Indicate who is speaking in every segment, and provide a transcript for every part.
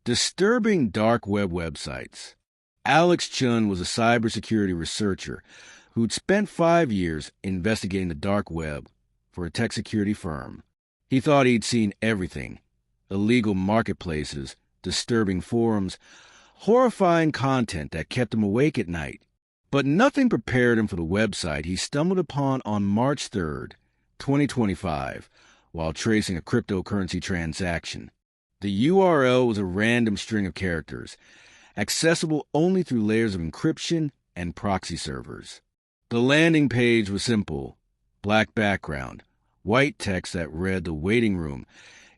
Speaker 1: Disturbing dark web websites. Alex Chun was a cybersecurity researcher who'd spent 5 years investigating the dark web for a tech security firm. He thought he'd seen everything: illegal marketplaces, disturbing forums, horrifying content that kept him awake at night. But nothing prepared him for the website he stumbled upon on March 3rd, 2025, while tracing a cryptocurrency transaction. The URL was a random string of characters, accessible only through layers of encryption and proxy servers. The landing page was simple: black background, white text that read "The Waiting Room"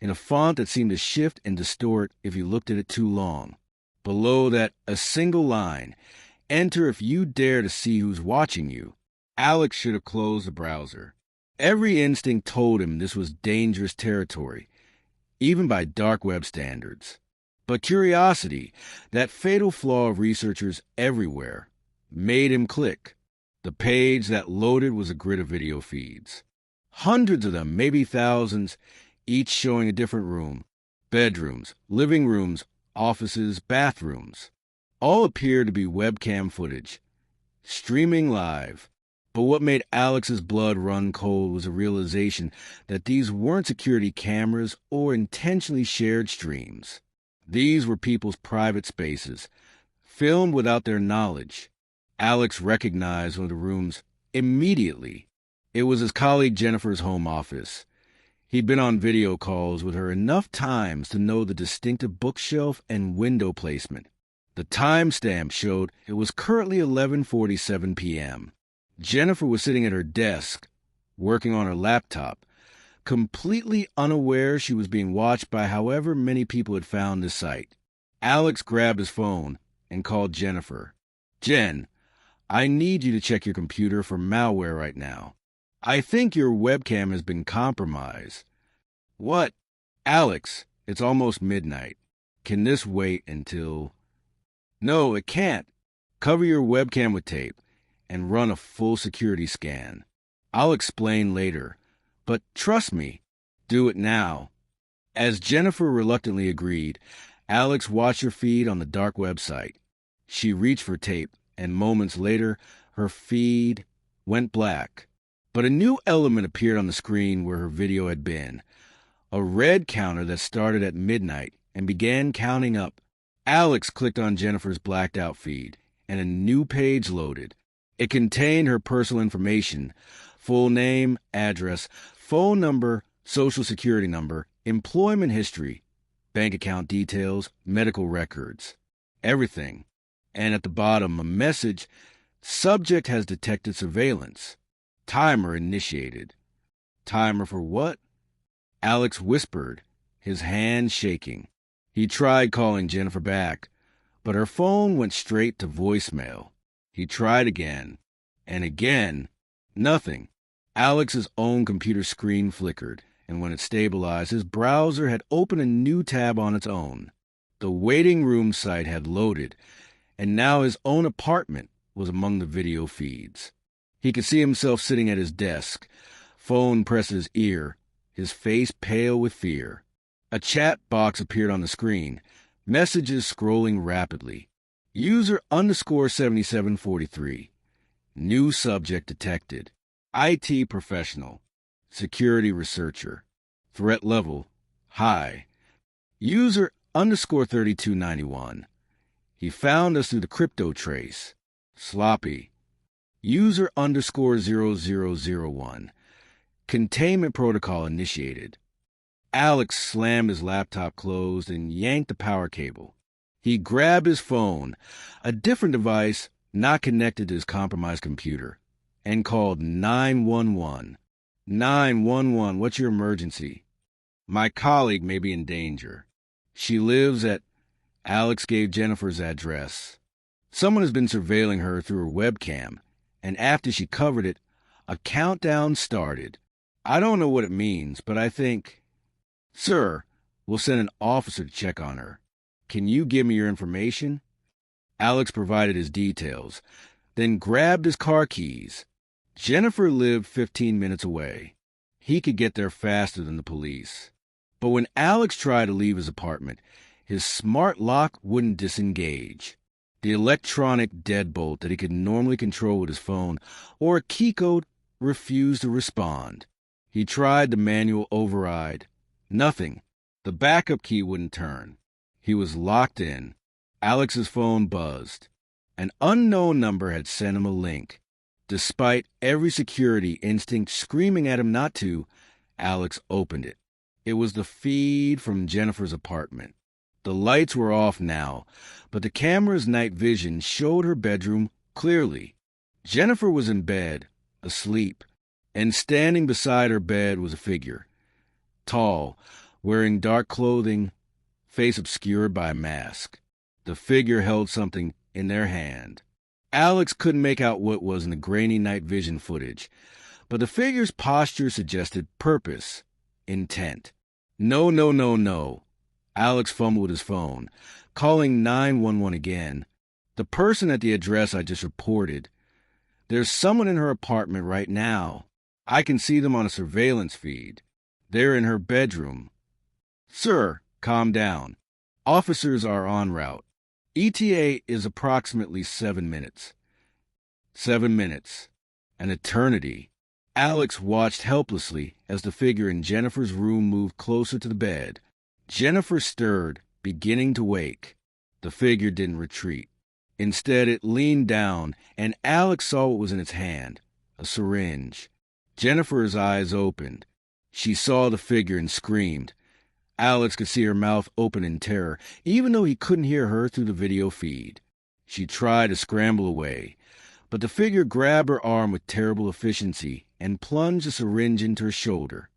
Speaker 1: in a font that seemed to shift and distort if you looked at it too long. Below that, a single line: enter if you dare to see who's watching you. Alex should have closed the browser. Every instinct told him this was dangerous territory, even by dark web standards. But curiosity, that fatal flaw of researchers everywhere, made him click. The page that loaded was a grid of video feeds. Hundreds of them, maybe thousands, each showing a different room. Bedrooms, living rooms, offices, bathrooms. All appeared to be webcam footage, streaming live. But what made Alex's blood run cold was a realization that these weren't security cameras or intentionally shared streams. These were people's private spaces, filmed without their knowledge. Alex recognized one of the rooms immediately. It was his colleague Jennifer's home office. He'd been on video calls with her enough times to know the distinctive bookshelf and window placement. The timestamp showed it was currently 11:47 p.m. Jennifer was sitting at her desk, working on her laptop, completely unaware she was being watched by however many people had found the site. Alex grabbed his phone and called Jennifer. "Jen, I need you to check your computer for malware right now. I think your webcam has been compromised." "What?" "Alex, it's almost midnight. Can this wait until—" "No, it can't. Cover your webcam with tape and run a full security scan. I'll explain later, but trust me, do it now." As Jennifer reluctantly agreed, Alex watched her feed on the dark website. She reached for tape, and moments later, her feed went black. But a new element appeared on the screen where her video had been: a red counter that started at midnight and began counting up. Alex clicked on Jennifer's blacked-out feed, and a new page loaded. It contained her personal information: full name, address, phone number, social security number, employment history, bank account details, medical records. Everything. And at the bottom, a message: subject has detected surveillance. Timer initiated. Timer for what? Alex whispered, his hand shaking. He tried calling Jennifer back, but her phone went straight to voicemail. He tried again, and again. Nothing. Alex's own computer screen flickered, and when it stabilized, his browser had opened a new tab on its own. The waiting room site had loaded, and now his own apartment was among the video feeds. He could see himself sitting at his desk, phone pressed to his ear, his face pale with fear. A chat box appeared on the screen, messages scrolling rapidly. User _7743. New subject detected. IT professional. Security researcher. Threat level: high. User _3291. He found us through the crypto trace. Sloppy. User _0001. Containment protocol initiated. Alex slammed his laptop closed and yanked the power cable. He grabbed his phone, a different device not connected to his compromised computer, and called 911. 911, what's your emergency? My colleague may be in danger. She lives at... Alex gave Jennifer's address. Someone has been surveilling her through her webcam, and after she covered it, a countdown started. I don't know what it means, but I think... Sir, we'll send an officer to check on her. Can you give me your information? Alex provided his details, then grabbed his car keys. Jennifer lived 15 minutes away. He could get there faster than the police. But when Alex tried to leave his apartment, His smart lock wouldn't disengage. The electronic deadbolt that he could normally control with his phone or a key code refused to respond. He tried the manual override. Nothing. The backup key wouldn't turn. He was locked in. Alex's phone buzzed. An unknown number had sent him a link. Despite every security instinct screaming at him not to, Alex opened it. It was the feed from Jennifer's apartment. The lights were off now, but the camera's night vision showed her bedroom clearly. Jennifer was in bed, asleep, and standing beside her bed was a figure. Tall, wearing dark clothing, face obscured by a mask. The figure held something in their hand. Alex couldn't make out what was in the grainy night vision footage, but the figure's posture suggested purpose, intent. No. Alex fumbled with his phone, calling 911 again. The person at the address I just reported. There's someone in her apartment right now. I can see them on a surveillance feed. They're in her bedroom. Sir, calm down. Officers are en route. ETA is approximately 7 minutes. 7 minutes. An eternity. Alex watched helplessly as the figure in Jennifer's room moved closer to the bed. Jennifer stirred, beginning to wake. The figure didn't retreat. Instead, it leaned down, and Alex saw what was in its hand, a syringe. Jennifer's eyes opened. She saw the figure and screamed. Alex could see her mouth open in terror, even though he couldn't hear her through the video feed. She tried to scramble away, but the figure grabbed her arm with terrible efficiency and plunged the syringe into her shoulder.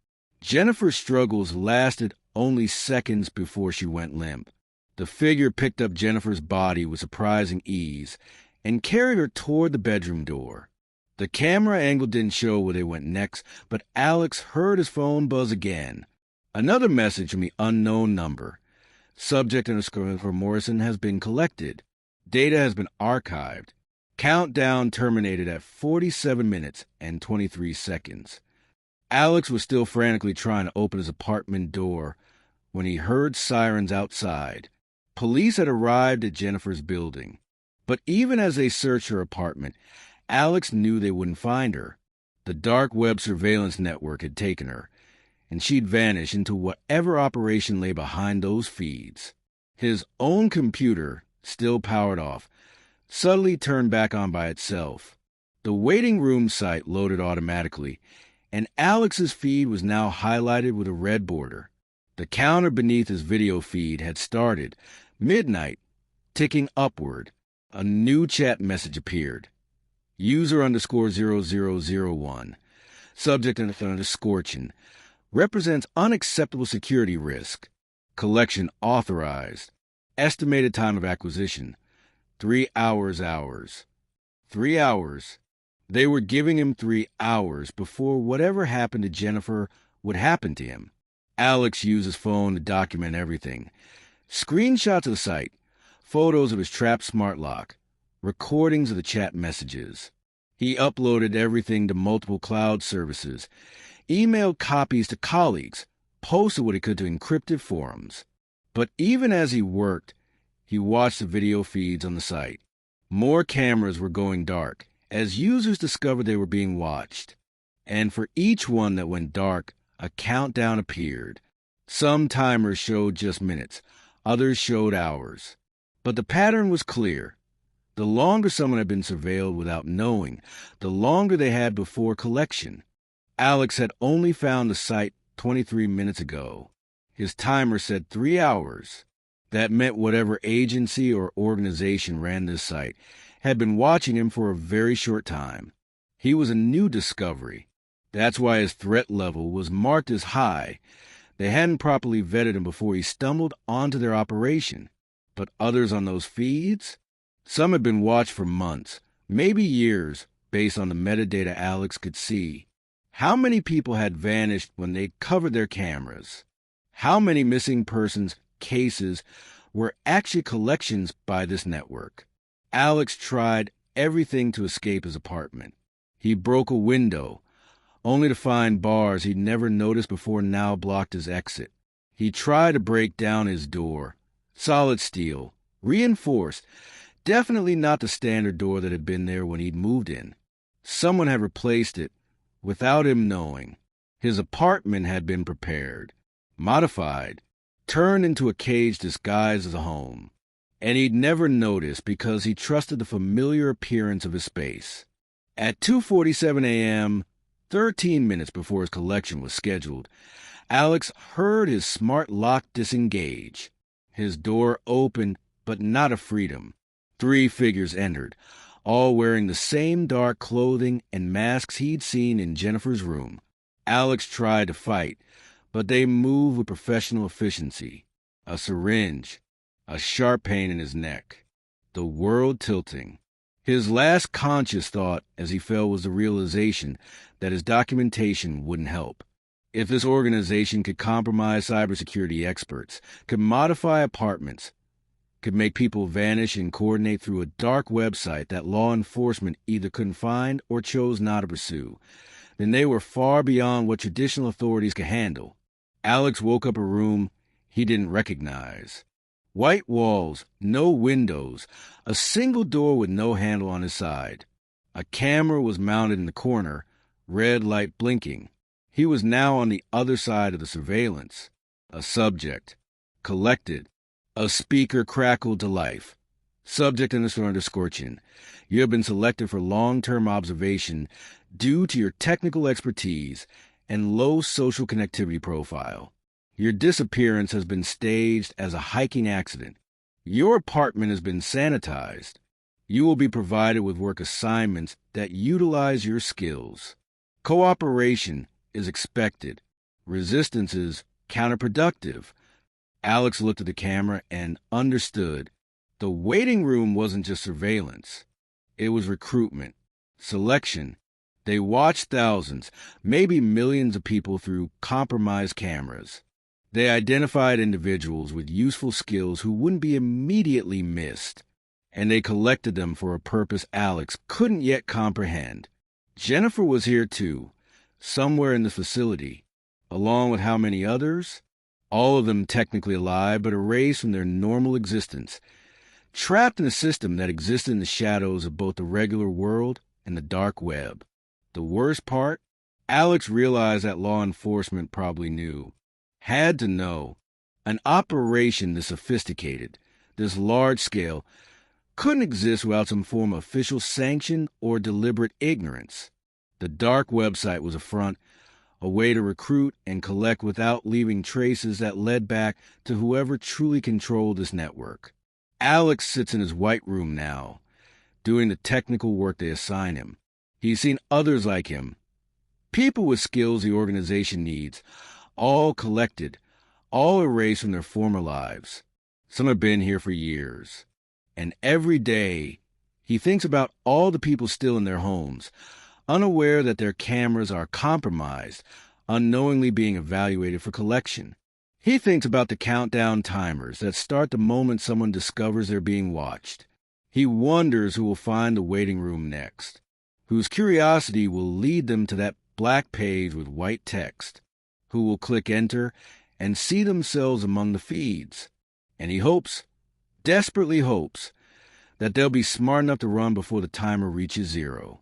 Speaker 1: Jennifer's struggles lasted only seconds before she went limp. The figure picked up Jennifer's body with surprising ease and carried her toward the bedroom door. The camera angle didn't show where they went next, but Alex heard his phone buzz again. Another message from the unknown number. Subject _ Morrison has been collected. Data has been archived. Countdown terminated at 47 minutes and 23 seconds. Alex was still frantically trying to open his apartment door when he heard sirens outside. Police had arrived at Jennifer's building. But even as they searched her apartment, Alex knew they wouldn't find her. The dark web surveillance network had taken her, and she'd vanished into whatever operation lay behind those feeds. His own computer, still powered off, suddenly turned back on by itself. The waiting room site loaded automatically, and Alex's feed was now highlighted with a red border. The counter beneath his video feed had started, midnight, ticking upward. A new chat message appeared. User _0001. Subject _Scorchin. Represents unacceptable security risk. Collection authorized. Estimated time of acquisition. 3 hours. 3 hours. They were giving him 3 hours before whatever happened to Jennifer would happen to him. Alex used his phone to document everything. Screenshots of the site, photos of his trapped smart lock, recordings of the chat messages. He uploaded everything to multiple cloud services, emailed copies to colleagues, posted what he could to encrypted forums. But even as he worked, he watched the video feeds on the site. More cameras were going dark as users discovered they were being watched. And for each one that went dark, a countdown appeared. Some timers showed just minutes, others showed hours. But the pattern was clear. The longer someone had been surveilled without knowing, the longer they had before collection. Alex had only found the site 23 minutes ago. His timer said 3 hours. That meant whatever agency or organization ran this site had been watching him for a very short time. He was a new discovery. That's why his threat level was marked as high. They hadn't properly vetted him before he stumbled onto their operation. But others on those feeds? Some had been watched for months, maybe years, based on the metadata Alex could see. How many people had vanished when they covered their cameras? How many missing persons cases were actually collections by this network? Alex tried everything to escape his apartment. He broke a window, only to find bars he'd never noticed before now blocked his exit. He tried to break down his door, Solid steel, reinforced, definitely not the standard door that had been there when he'd moved in. Someone had replaced it without him knowing. His apartment had been prepared, modified, turned into a cage disguised as a home. And he'd never noticed because he trusted the familiar appearance of his space. At 2:47 a.m., 13 minutes before his collection was scheduled, Alex heard his smart lock disengage. His door opened, but not of freedom. 3 figures entered, all wearing the same dark clothing and masks he'd seen in Jennifer's room. Alex tried to fight, but they moved with professional efficiency. A syringe, a sharp pain in his neck, the world tilting. His last conscious thought as he fell was the realization that his documentation wouldn't help. If this organization could compromise cybersecurity experts, could modify apartments, could make people vanish and coordinate through a dark website that law enforcement either couldn't find or chose not to pursue, then they were far beyond what traditional authorities could handle. Alex woke up a room he didn't recognize. White walls, no windows, a single door with no handle on his side. A camera was mounted in the corner, red light blinking. He was now on the other side of the surveillance. A subject. Collected. A speaker crackled to life. Subject _scorching. You have been selected for long-term observation due to your technical expertise and low social connectivity profile. Your disappearance has been staged as a hiking accident. Your apartment has been sanitized. You will be provided with work assignments that utilize your skills. Cooperation is expected. Resistance is counterproductive. Alex looked at the camera and understood. The waiting room wasn't just surveillance. It was recruitment, selection. They watched thousands, maybe millions of people through compromised cameras. They identified individuals with useful skills who wouldn't be immediately missed, and they collected them for a purpose Alex couldn't yet comprehend. Jennifer was here too, somewhere in the facility, along with how many others? All of them technically alive, but erased from their normal existence, trapped in a system that existed in the shadows of both the regular world and the dark web. The worst part? Alex realized that law enforcement probably knew. Had to know. An operation this sophisticated, this large-scale, couldn't exist without some form of official sanction or deliberate ignorance. The dark website was a front, a way to recruit and collect without leaving traces that led back to whoever truly controlled this network. Alex sits in his white room now, doing the technical work they assign him. He's seen others like him, people with skills the organization needs, all collected, all erased from their former lives. Some have been here for years. And every day, he thinks about all the people still in their homes, unaware that their cameras are compromised, unknowingly being evaluated for collection. He thinks about the countdown timers that start the moment someone discovers they're being watched. He wonders who will find the waiting room next, whose curiosity will lead them to that black page with white text, who will click enter and see themselves among the feeds. And he hopes, desperately hopes, that they'll be smart enough to run before the timer reaches 0.